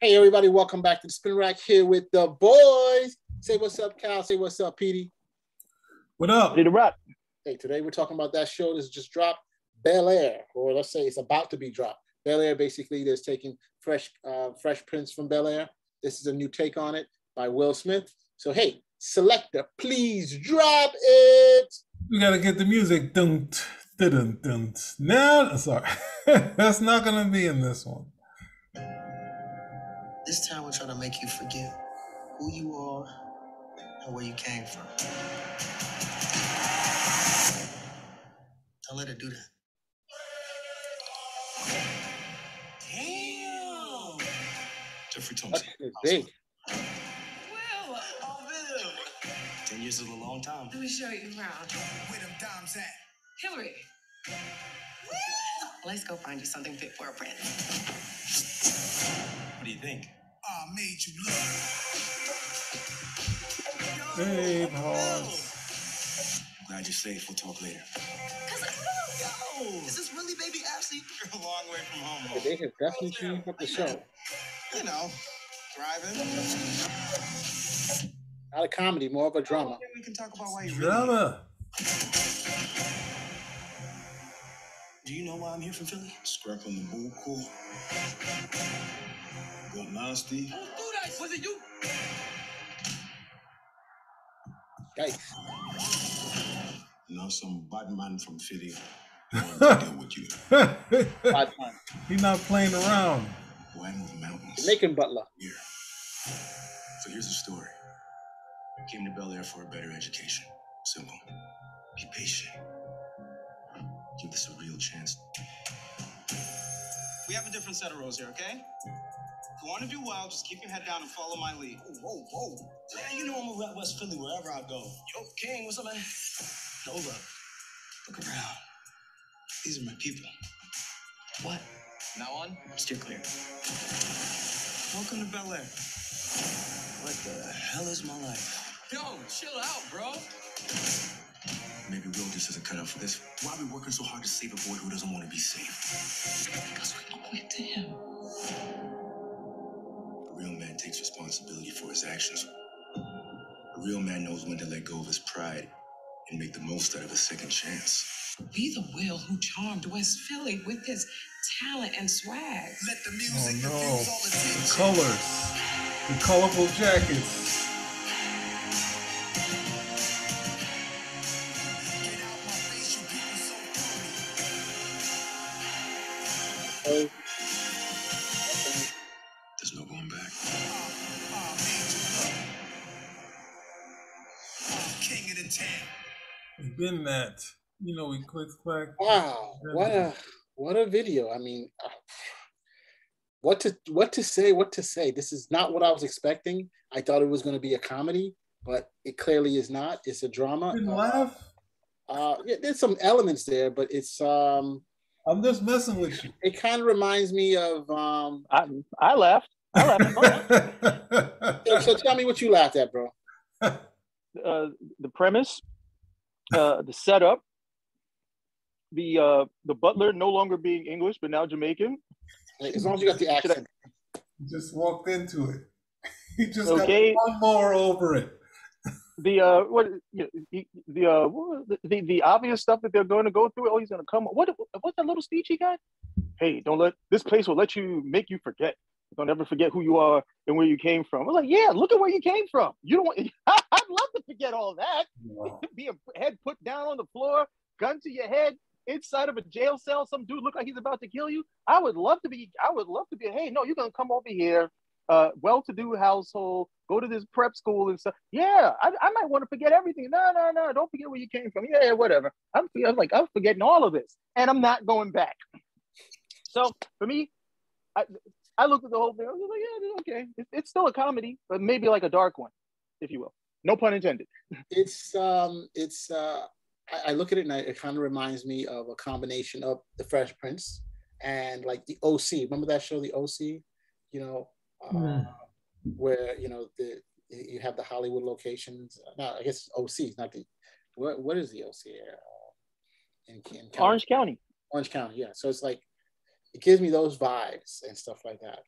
Hey, everybody, welcome back to the Spin Rack here with the boys. Say what's up, Cal. Say what's up, Petey. What up? Ready to rap. Hey, today we're talking about that show that's just dropped, Bel Air, or let's say it's about to be dropped. Bel Air, basically, there's taking Fresh Prince from Bel Air. This is a new take on it by Will Smith. So, hey, selector, please drop it. We gotta get the music. Dun, dun, dun, dun. Now, sorry, that's not gonna be in this one. This time we're trying to make you forget who you are and where you came from. Don't let her do that. Damn! Jeffrey Thompson. That's big. Will! Oh, Will! 10 years is a long time. Let me show you around. Where them dimes at? Hillary. Let's go find you something fit for a prince. What do you think? I made you look. Hey, pause. I'm glad you're safe. We'll talk later. Yo! Is this really baby Ashley? You're a long way from home. They have definitely changed up the show. You know, thriving. Not a comedy, more of a drama. We can talk about why you Drama. Do you know why I'm here from Philly? Scrapping the bull cool. Got nasty. Who threw that? Was it you? Yikes. Now some bad man from Philly want to deal with you. Bad fun. He's not playing around. Boy, I move mountains. Jamaican Butler. Here. So here's the story. Came to Bel Air for a better education. Simple. Be patient. Give this a real chance. We have a different set of roles here, okay? If you want to do well, just keep your head down and follow my lead. Whoa, whoa. Man, you know I'm gonna rep West Philly wherever I go. Yo, King, what's up, man? Hold up. Look around. These are my people. What? Now on? Steer clear. Welcome to Bel Air. What the hell is my life? Yo, chill out, bro. Maybe Will just isn't cut out for this. Why are we working so hard to save a boy who doesn't want to be saved? Because we owe it to him. A real man takes responsibility for his actions. A real man knows when to let go of his pride and make the most out of a second chance. Be the Will who charmed West Philly with his talent and swag. Let the Oh music no. diffuse all The attention. colors. The colorful jackets. Get out my face, you people so Oh, There's no going back. King of the town. We've been that. You know, we click clack. wow. What a video. I mean, what to say, what to say. This is not what I was expecting. I thought it was going to be a comedy, but it clearly is not. It's a drama. Didn't laugh. Yeah, there's some elements there, but it's I'm just messing with you. it kind of reminds me of I laughed. so tell me what you laughed at, bro. The premise, the setup, the butler no longer being English but now Jamaican. As long as you got the accent. He just walked into it. He just Okay. got one more over it. The obvious stuff that they're going to go through. Oh, he's going to come. What's that little speech he got? Hey, don't let this place will make you forget. Don't ever forget who you are and where you came from. I was like, yeah, look at where you came from. You don't want. I'd love to forget all that. Wow. Be a head put down on the floor, gun to your head, inside of a jail cell. Some dude look like he's about to kill you. I would love to be. Hey, no, you're gonna come over here. Well-to-do household. Go to this prep school and stuff. Yeah, I might want to forget everything. No. Don't forget where you came from. Yeah, whatever. I'm forgetting all of this, and I'm not going back. So for me, I looked at the whole thing. I was like, yeah, okay. It's still a comedy, but maybe like a dark one, if you will. No pun intended. I look at it and it kind of reminds me of a combination of The Fresh Prince and like the OC. Remember that show, the OC? You know, where you know you have the Hollywood locations. No, I guess OC is not the. What is the OC? In Orange County. Orange County, yeah. So it's like it gives me those vibes and stuff like that.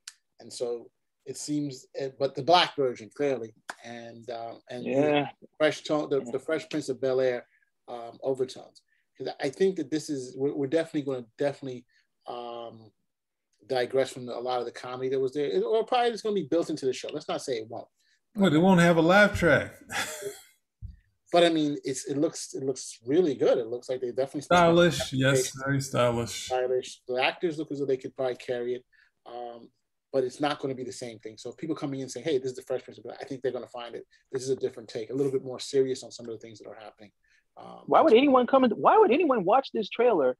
And so it seems, but the black version clearly, and Yeah. the fresh tone, the Fresh Prince of Bel Air overtones. Because I think that this is we're definitely going to digress from a lot of the comedy that was there, or probably it's going to be built into the show. Let's not say it won't. Well, they won't have a laugh track. But I mean, it looks really good. It looks like they definitely stylish. Yes, very stylish. Stylish. The actors look as though they could probably carry it, but it's not going to be the same thing. So if people coming in saying, "Hey, this is the Fresh Prince of Bel-Air," I think they're going to find it. This is a different take, a little bit more serious on some of the things that are happening. Why would anyone Why would anyone watch this trailer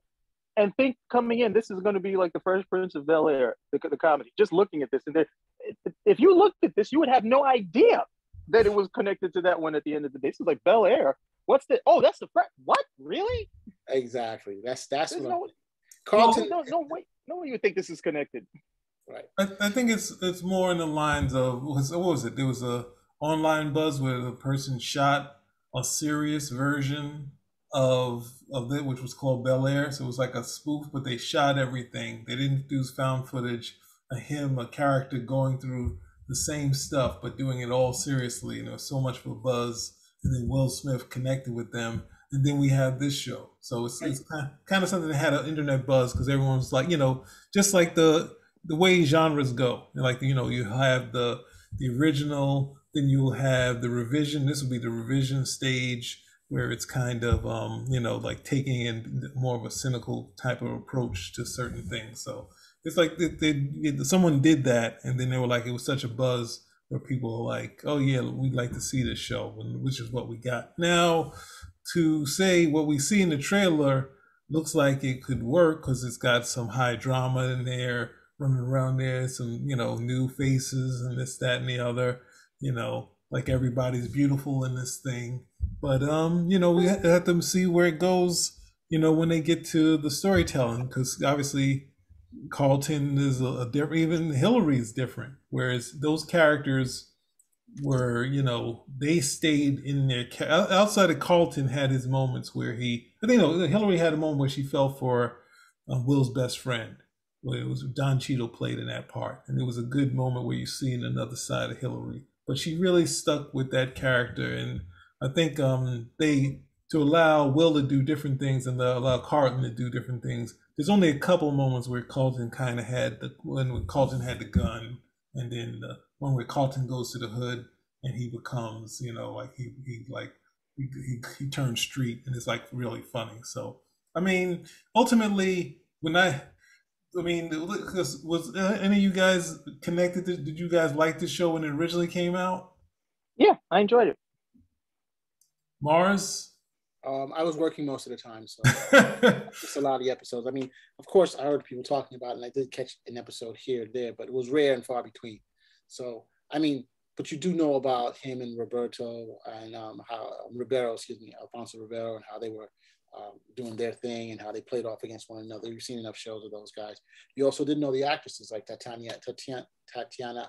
and think coming in this is going to be like the Fresh Prince of Bel Air, the comedy? Just looking at this, and if you looked at this, you would have no idea that it was connected to that one at the end of the day. This is like Bel Air. What's the? Oh, that's the Fresh. What? Really? Exactly. That's what. Carlton. No way you would think this is connected. Right. I think it's more in the lines of what was it? There was a online buzz where the person shot a serious version of it, which was called Bel Air. So it was like a spoof, but they shot everything. They didn't do found footage of a character going through the same stuff, but doing it all seriously. And there was so much for buzz. And then Will Smith connected with them. And then we have this show. So it's kind of something that had an internet buzz because everyone was like, just like the way genres go. Like, you have the original, then you'll have the revision. This will be the revision stage where it's kind of, like taking in more of a cynical type of approach to certain things. So it's like someone did that, and then they were like, it was such a buzz where people are like, oh yeah, we'd like to see this show, which is what we got. Now, to say what we see in the trailer looks like it could work because it's got some high drama in there, running around there, some, new faces and this, that, and the other, like everybody's beautiful in this thing. But, we have to see where it goes, when they get to the storytelling, because obviously Carlton is a different, even Hillary is different. Whereas those characters were, they stayed in their, outside of Carlton had his moments where Hillary had a moment where she fell for Will's best friend. Where it was Don Cheadle played in that part. And it was a good moment where you see another side of Hillary. But she really stuck with that character. And I think to allow Will to do different things and to allow Carlton to do different things, there's only a couple moments where Carlton kind of had when Carlton had the gun, and then the one where Carlton goes to the hood and he becomes, like he turns street, and it's like really funny. So, I mean, ultimately, was any of you guys connected? Did you guys like the show when it originally came out? Yeah, I enjoyed it. Mars? I was working most of the time, so just a lot of the episodes. I mean, of course, I heard people talking about it, and I did catch an episode here and there, but it was rare and far between. So, I mean, but you do know about him and Alfonso Ribeiro, and how they were doing their thing and how they played off against one another. You've seen enough shows of those guys. You also didn't know the actresses like Tatiana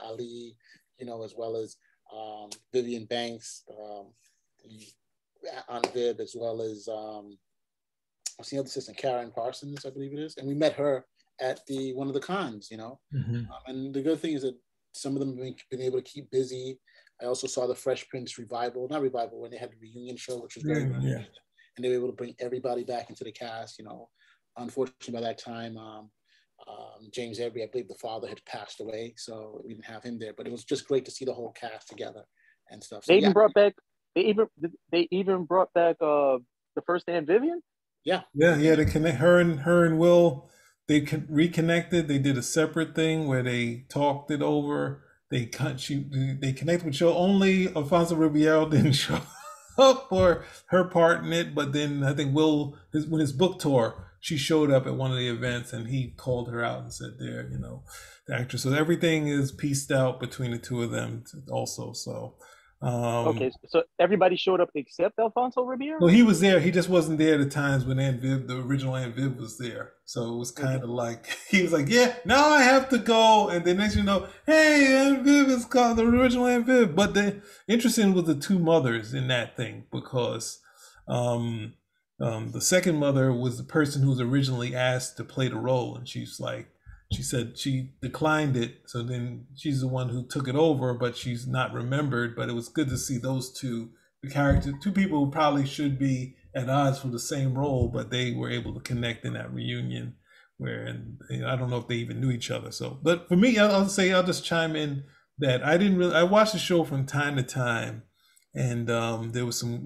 Ali, as well as Vivian Banks, on Viv, as well as what's the other assistant, Karen Parsons, I believe it is. And we met her at one of the cons, Mm-hmm. And the good thing is that some of them have been able to keep busy. I also saw the Fresh Prince not revival, when they had the reunion show, which was very good. Yeah. And they were able to bring everybody back into the cast. Unfortunately, by that time, James Avery, I believe the father, had passed away, so we didn't have him there. But it was just great to see the whole cast together and stuff. So, they even brought back. They even brought back the first Aunt Vivian. Yeah. They connect her and Will. They reconnected. They did a separate thing where they talked it over. They connected with show. Only Alfonso Ribeiro didn't show up for her part in it, but then I think when his book tour, she showed up at one of the events and he called her out and said, "There, the actress." So everything is pieced out between the two of them also. So. Okay, so everybody showed up except Alfonso Ribeiro? Well, he was there. He just wasn't there at the times when Aunt Viv, the original Aunt Viv, was there. So it was kind of like, he was like, yeah, now I have to go. And then next hey, Aunt Viv is called the original Aunt Viv. But the interesting was the two mothers in that thing, because the second mother was the person who was originally asked to play the role. And she's like, she said she declined it. So then she's the one who took it over, but she's not remembered. But it was good to see those two, the characters, two people who probably should be at odds for the same role, but they were able to connect in that reunion. Where, and I don't know if they even knew each other. So, but for me, I'll just chime in that I watched the show from time to time, and there was some,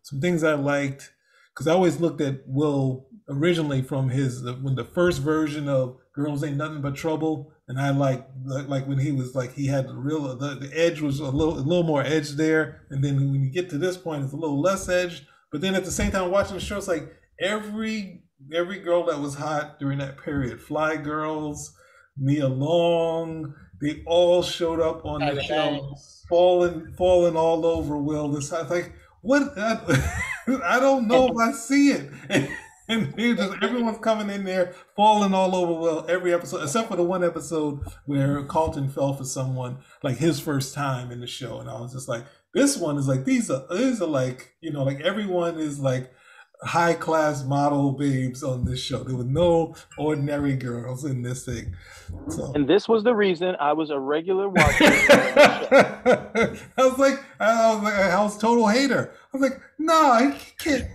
some things I liked, because I always looked at Will originally from when the first version of Girls Ain't Nothing But Trouble, and I like when he was like, he had the edge was a little more edge there, and then when you get to this point, it's a little less edge. But then at the same time, watching the show, it's like every girl that was hot during that period, Fly Girls, Nia Long, they all showed up on the show, falling all over Will. This I was like, what? I don't know if I see it. And everyone's coming in there, falling all over Will every episode, except for the one episode where Carlton fell for someone, like his first time in the show. And I was just like, this one is like, these are like, like everyone is like high class model babes on this show. There were no ordinary girls in this thing. So. And this was the reason I was a regular watcher. I was total hater. I was like, no, he can't.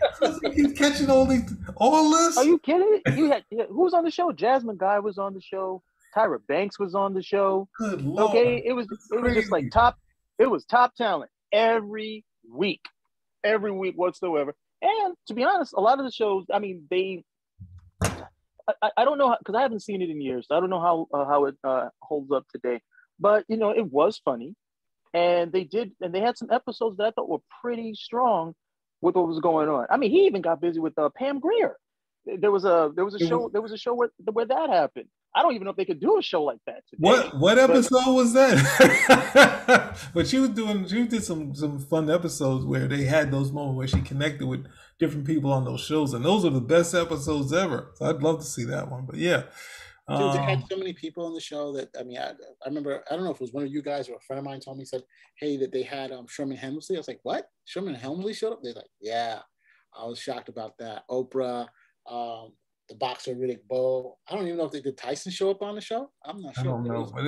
He's catching all this. Are you kidding? Who was on the show? Jasmine Guy was on the show. Tyra Banks was on the show. Good Lord. Okay, it was just like top. It was top talent every week whatsoever. And to be honest, a lot of the shows, I mean, I don't know, because I haven't seen it in years. So I don't know how it holds up today. But, it was funny. And they had some episodes that I thought were pretty strong with what was going on. I mean, he even got busy with Pam Grier. There was a show where that happened. I don't even know if they could do a show like that today. What episode was that? But she did some fun episodes where they had those moments where she connected with different people on those shows, and those are the best episodes ever. So I'd love to see that one. But yeah. Dude, they had so many people on the show that, I mean, I remember, I don't know if it was one of you guys or a friend of mine told me, said, hey, that they had Sherman Hemsley. I was like, what? Sherman Hemsley showed up? They're like, yeah. I was shocked about that. Oprah, the boxer Riddick Bowe. I don't even know if they did Tyson show up on the show. I'm not sure. I don't know, but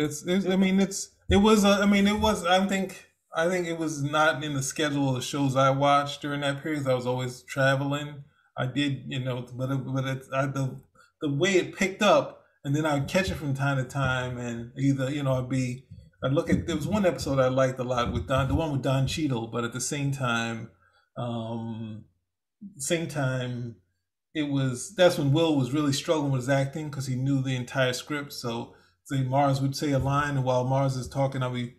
I think it was not in the schedule of the shows I watched during that period. I was always traveling. I did, the way it picked up, and then I'd catch it from time to time, and either, there was one episode I liked a lot with the one with Don Cheadle, but at the same time, that's when Will was really struggling with his acting, because he knew the entire script. So say Mars would say a line, and while Mars is talking, I'll be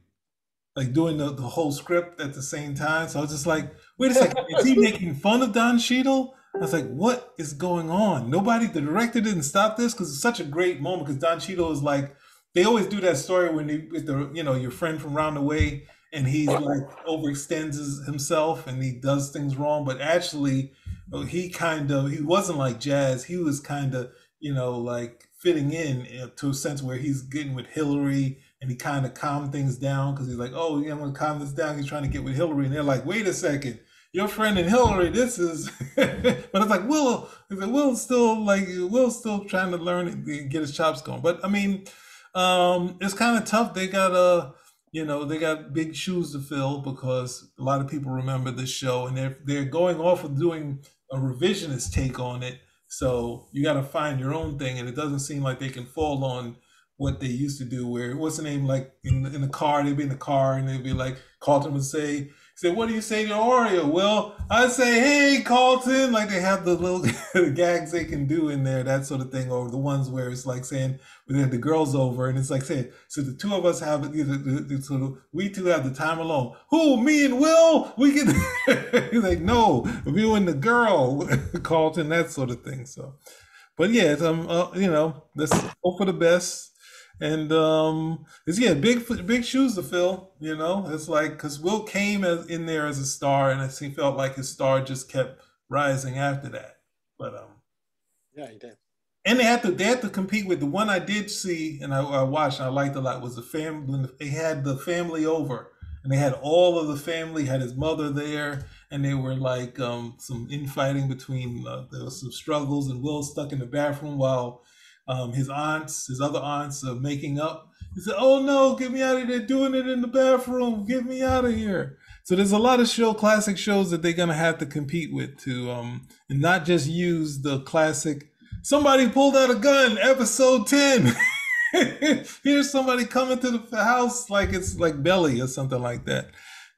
like doing the whole script at the same time. So I was just like, wait a second, is he making fun of Don Cheadle? I was like, what is going on? The director didn't stop this, because it's such a great moment, because Don Cheadle is like, they always do that story when your friend from round the way, and he's like overextends himself and he does things wrong, but actually he wasn't like Jazz. He was kind of, like fitting in to a sense where he's getting with Hillary, and he kind of calmed things down, because he's like, oh, yeah, I'm going to calm this down. He's trying to get with Hillary. And they're like, wait a second, your friend and Hillary, this is, but it's like, Will's still trying to learn and get his chops going. But I mean, it's kind of tough. They got they got big shoes to fill, because a lot of people remember this show, and they're going off of doing a revisionist take on it. So you got to find your own thing, and it doesn't seem like they can fall on what they used to do. Where, what's the name, like in the car, they'd be in the car, and they'd be like, Carlton would say, what do you say to Oreo? Well, I say, hey, Carlton. Like, they have the little the gags they can do in there, that sort of thing. Or the ones where it's like saying, we had the girls over, and it's like saying, so the two of us have it, so we two have the time alone. Who, me and Will? We can. He's like, no, you and the girl, Carlton, that sort of thing. So, but yeah, let's hope for the best. And it's big shoes to fill. It's like, because Will came in there as a star, and he felt like his star just kept rising after that. But yeah, he did. And they had to compete with the one I did see, and I watched, and I liked a lot, was the family. When they had the family over, and they had all of the family, had his mother there, and they were like some infighting between, there was some struggles, and Will stuck in the bathroom while his other aunts are making up. He said, "Oh no, get me out of there! Doing it in the bathroom! Get me out of here!" So there's a lot of classic shows that they're gonna have to compete with to, and not just use the classic. Somebody pulled out a gun, episode 10. Here's somebody coming to the house like it's like Belly or something like that.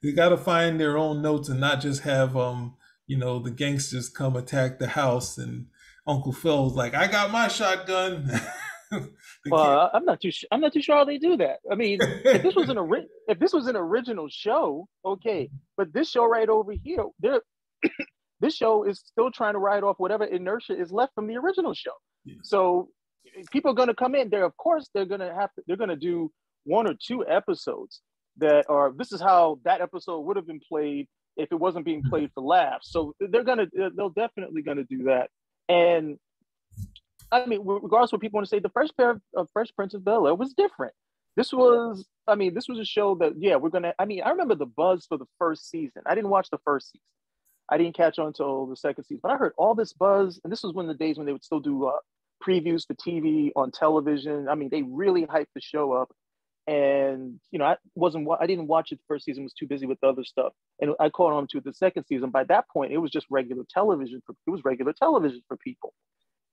They got to find their own notes and not just have the gangsters come attack the house and Uncle Phil's like, I got my shotgun. Well, I'm not too sure how they do that. I mean, if this was an original show, okay, but this show right over here, this show is still trying to ride off whatever inertia is left from the original show. Yeah. So people are going to come in there. Of course, they're going to do 1 or 2 episodes that are. This is how that episode would have been played if it wasn't being played for laughs. So they'll definitely going to do that. And I mean, regardless of what people want to say, the first pair of Fresh Prince of Bel-Air was different. This was a show that, I remember the buzz for the first season. I didn't watch the first season. I didn't catch on until the second season, but I heard all this buzz, and this was one of the days when they would still do previews for TV on television. I mean, they really hyped the show up, and I didn't watch it the first season. Was too busy with other stuff, and I caught on to the second season. By that point, it was just regular television. It was regular television for people,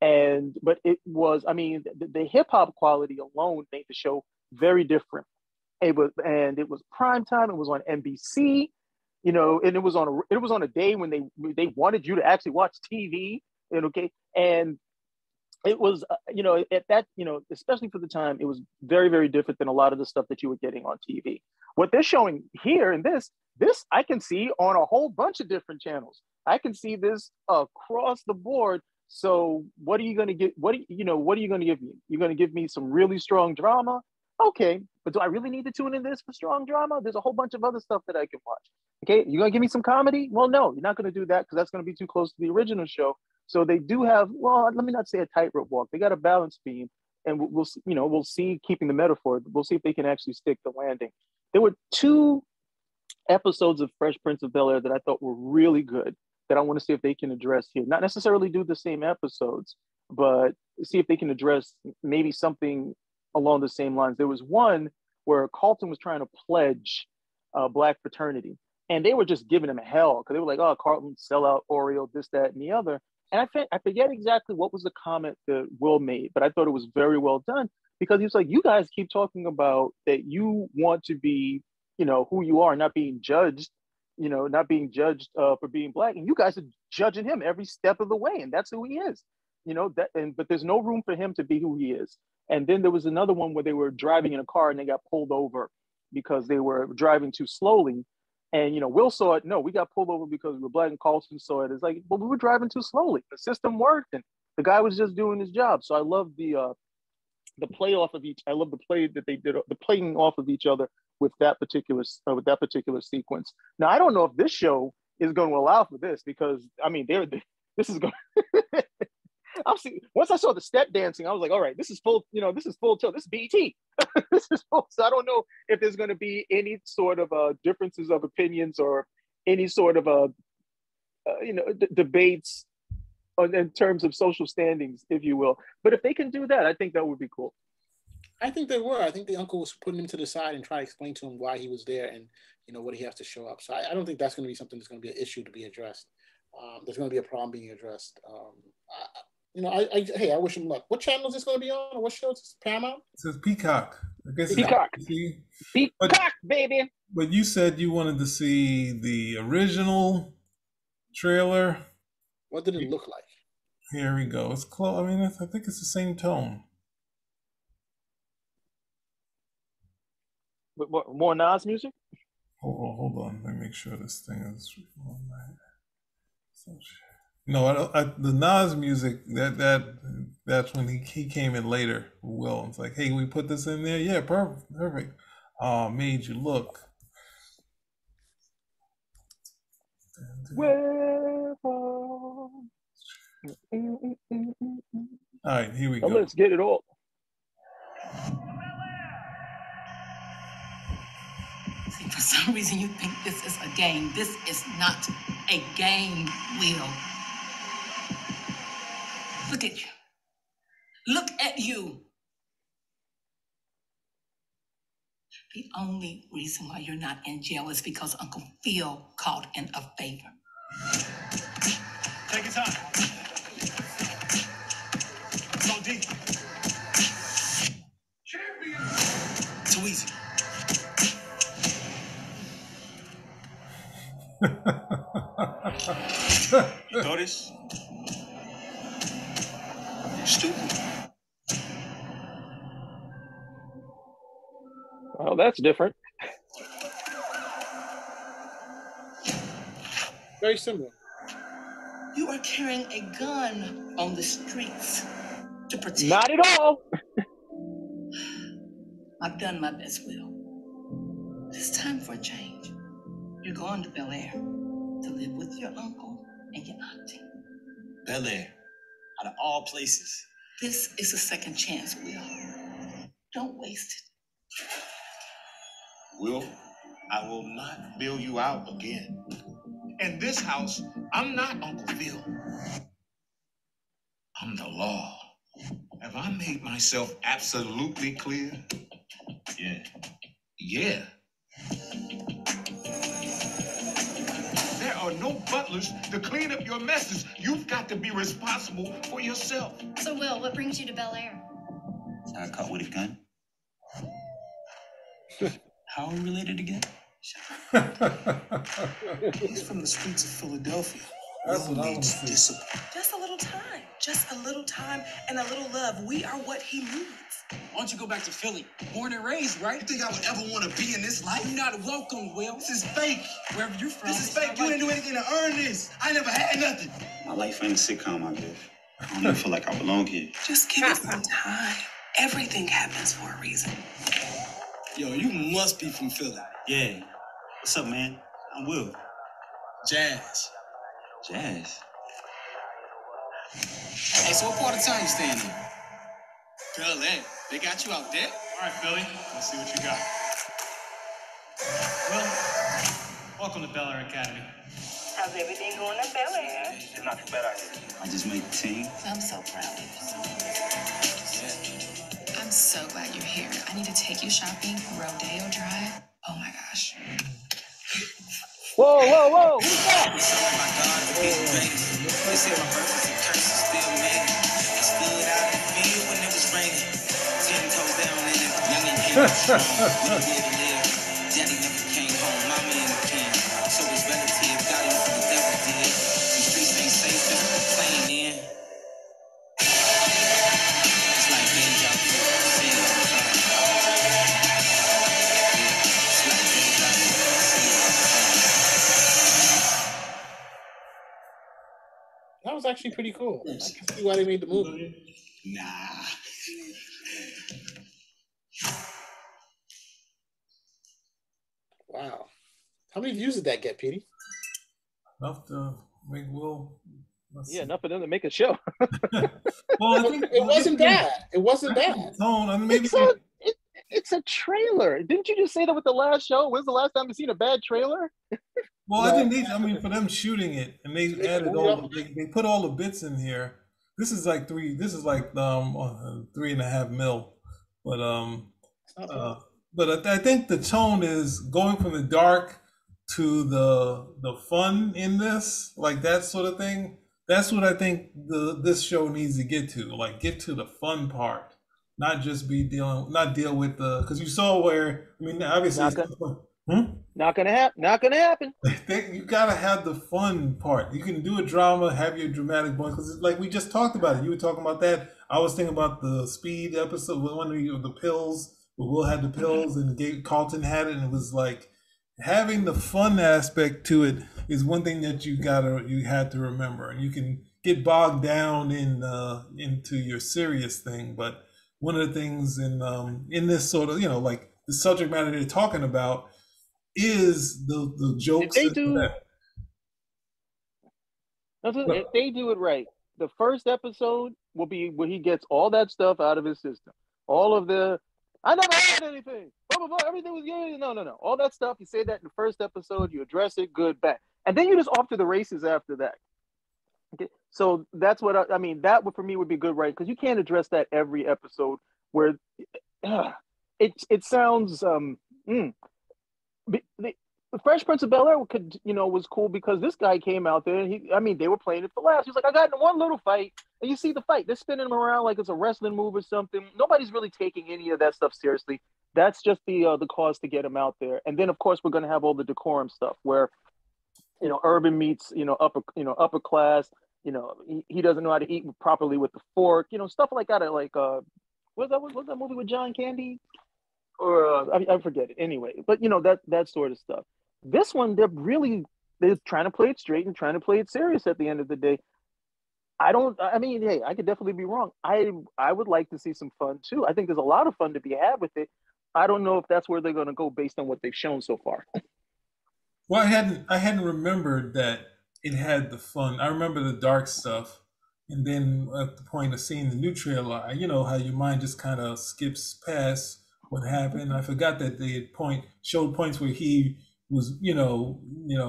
but it was. I mean, the hip hop quality alone made the show very different. It was prime time. It was on NBC. And it was on a day when they wanted you to actually watch TV, and it was, at that, especially for the time, it was very, very different than a lot of the stuff that you were getting on TV. What they're showing here in this I can see on a whole bunch of different channels. I can see this across the board. So what are you going to get? What are you going to give me? You're going to give me some really strong drama? Okay, but do I really need to tune in this for strong drama? There's a whole bunch of other stuff that I can watch. Okay, you're going to give me some comedy? Well, no, you're not going to do that because that's going to be too close to the original show. So they do have, well, let me not say a tightrope walk. They got a balance beam, and we'll see, keeping the metaphor, we'll see if they can actually stick the landing. There were 2 episodes of Fresh Prince of Bel-Air that I thought were really good that I want to see if they can address here. Not necessarily do the same episodes, but see if they can address maybe something along the same lines. There was one where Carlton was trying to pledge Black fraternity, and they were just giving him hell because they were like, "Oh, Carlton, sell out Oreo, this, that, and the other." And I forget exactly what was the comment that Will made, but I thought it was very well done because he was like, "You guys keep talking about that you want to be, who you are, not being judged, for being Black, and you guys are judging him every step of the way, and that's who he is, but there's no room for him to be who he is." And then there was another one where they were driving in a car and they got pulled over because they were driving too slowly. And, Will saw it. No, we got pulled over because we were Black, and Carlton saw it. It's like, well, we were driving too slowly. The system worked and the guy was just doing his job. So I love the play off of each. I love the play that they did, the playing off of each other with that particular sequence. Now, I don't know if this show is going to allow for this because, I mean, this is going once I saw the step dancing, I was like, all right, this is full tilt. This is BET. This is full. So I don't know if there's going to be any sort of differences of opinions or any sort of debates in terms of social standings, if you will. But if they can do that, I think that would be cool. I think they were. I think the uncle was putting him to the side and trying to explain to him why he was there and what he has to show up. So I don't think that's going to be something that's going to be an issue to be addressed. There's going to be a problem being addressed. I wish him luck. What channel is this going to be on? Or what show is this? Paramount? It says Peacock. I guess Peacock. Peacock, baby. But you said you wanted to see the original trailer. What did it look like? Here we go. It's close. I mean, I think it's the same tone. What, more Nas music? Hold on. Let me make sure this thing is. No, the Nas music that's when he came in later. Will, it's like, hey, we put this in there. Yeah, perfect. Made you look. All right, here we go. Let's get it all. See, for some reason you think this is a game. This is not a game, Will. Look at you. Look at met you. The only reason why you're not in jail is because Uncle Phil called in a favor. Take your time. Go deep. Champion. Too easy. You notice? You're stupid. Well, that's different. Very similar. You are carrying a gun on the streets to protect. Not at all. I've done my best, Will. It's time for a change. You're going to Bel Air to live with your uncle and your auntie. Bel Air, out of all places. This is a second chance, Will. Don't waste it. Will, I will not bail you out again. In this house, I'm not Uncle Phil. I'm the law. Have I made myself absolutely clear? Yeah. Yeah. There are no butlers to clean up your messes. You've got to be responsible for yourself. So, Will, what brings you to Bel Air? I got caught with a gun. How are we related again? He's from the streets of Philadelphia. That's what I want to needs see. discipline. Just a little time. Just a little time and a little love. We are what he needs. Why don't you go back to Philly? Born and raised, right? You think I would ever want to be in this life? You're not welcome, Will. This is fake. Wherever you're from. This is fake. You didn't do anything to earn this. I never had nothing. My life ain't a sitcom, I guess. I don't even feel like I belong here. Just give it some time. Everything happens for a reason. Yo, you must be from Philly. Yeah. What's up, man? I'm Will. Jazz. Jazz? Hey, so what part of town you staying in? Bel Air. They got you out there? All right, Billy, let's see what you got. Well, welcome to Bel Air Academy. How's everything going at Bel Air? It's not too bad out here. I just made the team. I'm so proud of you. I'm so glad you're here. I need to take you shopping. Rodeo Drive. Oh my gosh. Whoa, whoa, whoa. Who's that? My God, the big greatest. They say my birth is a curse, I still made it. I stood out in the field when it was raining. 10 toes down in it, young and came strong. We did to live. Daddy never came home, mommy in the pen. So his relative got him for the devil did. The streets ain't safe, just playing in. It's like deja vu, see it all the time. It's like deja vu, see it all the time. That was actually pretty cool. I can see why they made the movie. Nah. Wow. How many views did that get, Petey? Enough to make Will. Yeah, enough for them to make a show. Well, I think It wasn't bad. It wasn't bad. Tone. I mean, maybe It's a trailer. Didn't you just say that with the last show? When's the last time you seen a bad trailer? Well, I think I mean, for them shooting it, and they added all, they put all the bits in here. This is like 3.5 mil, but I think the tone is going from the dark to the fun in this, like that sort of thing. That's what I think this show needs to get to, like get to the fun part, not just deal with because you saw where, I mean, obviously. Not gonna happen. Not gonna happen. You gotta have the fun part. You can do a drama, have your dramatic point, because like we just talked about it. You were talking about that. I was thinking about the Speed episode, one of the pills. Where Will had the pills and Carlton had it, and it was like having the fun aspect to it is one thing that you had to remember. And you can get bogged down into your serious thing, but one of the things in this sort of, like the subject matter they're talking about is the jokes. If they do it right, the first episode will be where he gets all that stuff out of his system. All of I never had anything. Blah, blah, blah. Everything was good. No. All that stuff, you say that in the first episode, you address it, good, bad. And then you're just off to the races after that. Okay, so that's what I mean. That would for me would be good, right? Because you can't address that every episode where it sounds the Fresh Prince of Bel Air could was cool because this guy came out there and they were playing it for laughs. He's like, I got in one little fight, and you see the fight, they're spinning him around like it's a wrestling move or something. Nobody's really taking any of that stuff seriously. That's just the cause to get him out there. And then of course we're gonna have all the decorum stuff where urban meets upper class. He doesn't know how to eat properly with the fork. Stuff like that. Like what's that movie with John Candy? Or I forget it anyway. But that sort of stuff. This one, they're trying to play it straight and trying to play it serious at the end of the day. Hey, I could definitely be wrong. I would like to see some fun too. I think there's a lot of fun to be had with it. I don't know if that's where they're going to go based on what they've shown so far. Well, I hadn't remembered that it had the fun. I remember the dark stuff, and then at the point of seeing the new trailer, how your mind just kind of skips past what happened. I forgot that they had showed points where he was,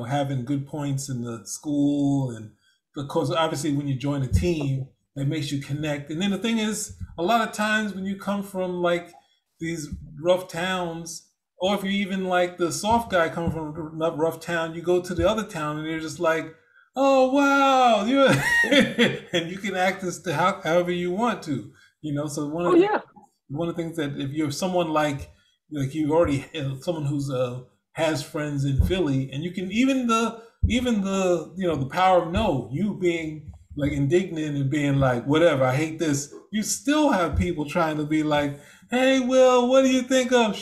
having good points in the school, and because obviously when you join a team, it makes you connect. And then the thing is, a lot of times when you come from like these rough towns, or if you're even like the soft guy coming from a rough town, you go to the other town and you're just like, oh wow, and you can act as to however you want to, So one of the things that if you're someone like you already someone who's has friends in Philly, and you can even the the power of no, you being like indignant and being like whatever, I hate this, you still have people trying to be like, hey Will, what do you think of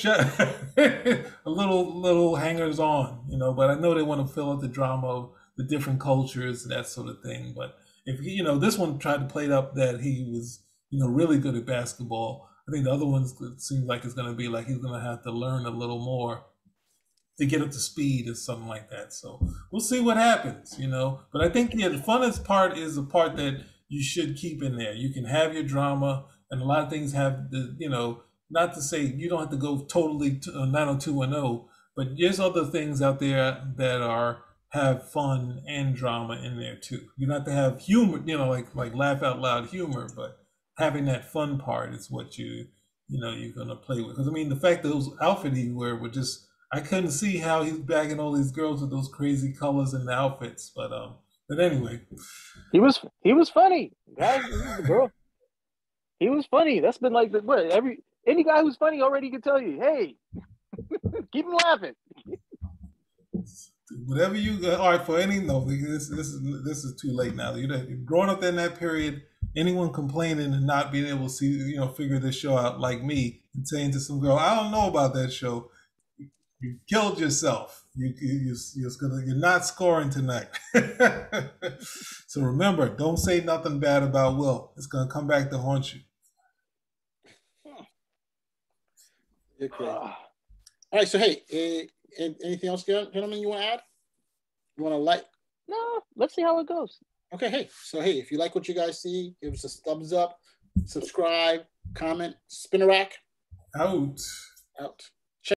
a little hangers on, but I know they want to fill out the drama of the different cultures, that sort of thing. But if this one tried to play it up that he was really good at basketball, I think the other ones, it seems like it's going to be like he's going to have to learn a little more to get up to speed or something like that. So we'll see what happens, But I think the funnest part is the part that you should keep in there. You can have your drama, and a lot of things have the, not to say you don't have to go totally 90210, but there's other things out there that have fun and drama in there too. You don't have to have humor, like laugh out loud humor, but having that fun part is what you're gonna play with. Because the fact that those outfits he wear were just, I couldn't see how he's bagging all these girls with those crazy colors in the outfits. But anyway, he was funny, guys. The girl, he was funny. That's been like any guy who's funny already can tell you, hey, keep him laughing. Whatever you all right for any no, this is too late now. Growing up in that period, anyone complaining and not being able to see, figure this show out like me and saying to some girl, I don't know about that show. You killed yourself. You're not scoring tonight. So remember, don't say nothing bad about Will. It's gonna come back to haunt you. Okay. All right. So hey, anything else, gentlemen, you want to add? You want to like? No. Let's see how it goes. Okay. Hey. So hey, if you like what you guys see, give us a thumbs up, subscribe, comment, spin a rack. Out. Out.